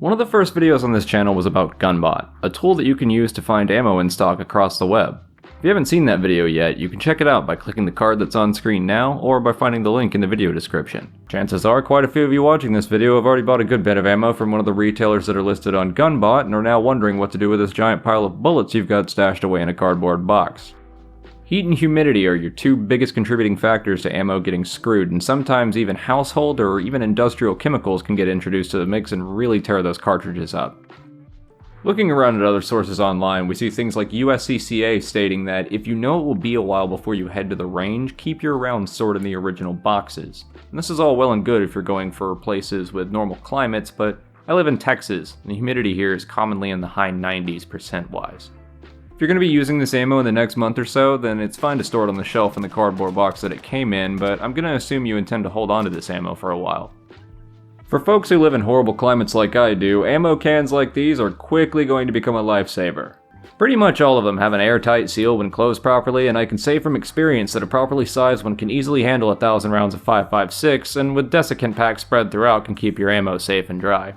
One of the first videos on this channel was about GunBot, a tool that you can use to find ammo in stock across the web. If you haven't seen that video yet, you can check it out by clicking the card that's on screen now, or by finding the link in the video description. Chances are quite a few of you watching this video have already bought a good bit of ammo from one of the retailers that are listed on GunBot and are now wondering what to do with this giant pile of bullets you've got stashed away in a cardboard box. Heat and humidity are your two biggest contributing factors to ammo getting screwed, and sometimes even household or even industrial chemicals can get introduced to the mix and really tear those cartridges up. Looking around at other sources online, we see things like USCCA stating that if you know it will be a while before you head to the range, keep your rounds stored in the original boxes. And this is all well and good if you're going for places with normal climates, but I live in Texas, and the humidity here is commonly in the high 90s percent-wise. If you're going to be using this ammo in the next month or so, then it's fine to store it on the shelf in the cardboard box that it came in, but I'm going to assume you intend to hold on to this ammo for a while. For folks who live in horrible climates like I do, ammo cans like these are quickly going to become a lifesaver. Pretty much all of them have an airtight seal when closed properly, and I can say from experience that a properly sized one can easily handle 1,000 rounds of 5.56, and with desiccant packs spread throughout can keep your ammo safe and dry.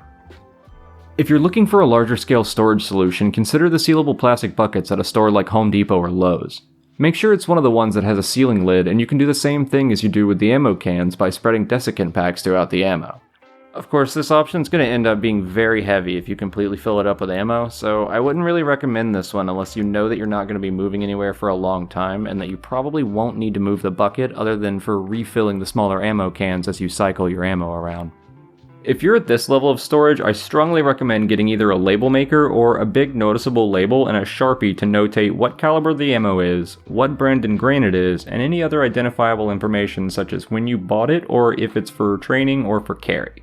If you're looking for a larger scale storage solution, consider the sealable plastic buckets at a store like Home Depot or Lowe's. Make sure it's one of the ones that has a sealing lid, and you can do the same thing as you do with the ammo cans by spreading desiccant packs throughout the ammo. Of course, this option is going to end up being very heavy if you completely fill it up with ammo, so I wouldn't really recommend this one unless you know that you're not going to be moving anywhere for a long time and that you probably won't need to move the bucket other than for refilling the smaller ammo cans as you cycle your ammo around. If you're at this level of storage, I strongly recommend getting either a label maker or a big noticeable label and a Sharpie to notate what caliber the ammo is, what brand and grain it is, and any other identifiable information such as when you bought it or if it's for training or for carry.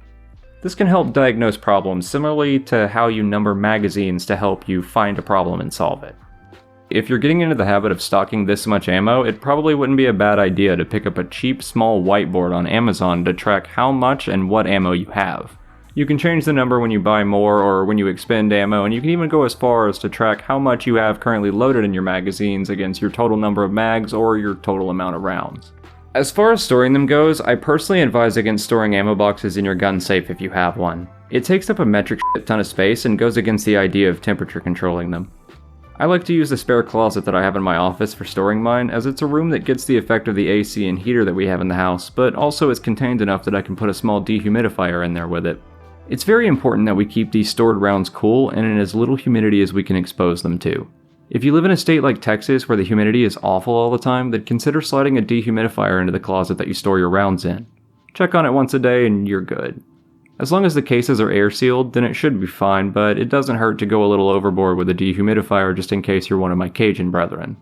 This can help diagnose problems similarly to how you number magazines to help you find a problem and solve it. If you're getting into the habit of stocking this much ammo, it probably wouldn't be a bad idea to pick up a cheap small whiteboard on Amazon to track how much and what ammo you have. You can change the number when you buy more or when you expend ammo, and you can even go as far as to track how much you have currently loaded in your magazines against your total number of mags or your total amount of rounds. As far as storing them goes, I personally advise against storing ammo boxes in your gun safe if you have one. It takes up a metric shit ton of space and goes against the idea of temperature controlling them. I like to use the spare closet that I have in my office for storing mine, as it's a room that gets the effect of the AC and heater that we have in the house, but also is contained enough that I can put a small dehumidifier in there with it. It's very important that we keep these stored rounds cool and in as little humidity as we can expose them to. If you live in a state like Texas where the humidity is awful all the time, then consider sliding a dehumidifier into the closet that you store your rounds in. Check on it once a day and you're good. As long as the cases are air sealed, then it should be fine, but it doesn't hurt to go a little overboard with a dehumidifier just in case you're one of my Cajun brethren.